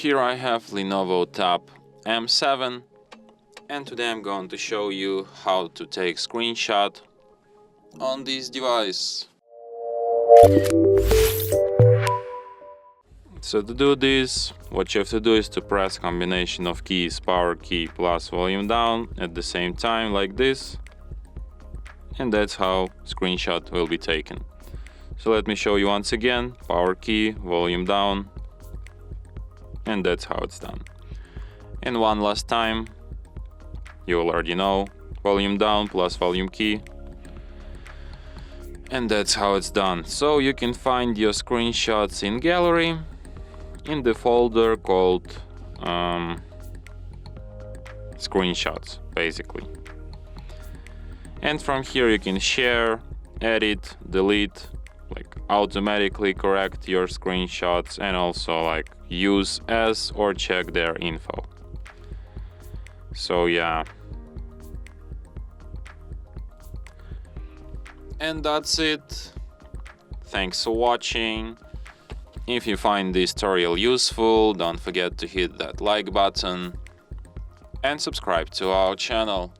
Here I have LENOVO Tab M7, and today I'm going to show you how to take screenshot on this device. So to do this, what you have to do is to press combination of keys, power key plus volume down at the same time like this, and that's how screenshot will be taken. So let me show you once again, power key, volume down, and that's how it's done. And one last time, you already know, volume down plus volume key, and that's how it's done. So you can find your screenshots in gallery in the folder called screenshots, basically. And from here you can share, edit, delete, like automatically correct your screenshots, and also like use as or check their info. So yeah. And that's it. Thanks for watching. If you find this tutorial useful, don't forget to hit that like button and subscribe to our channel.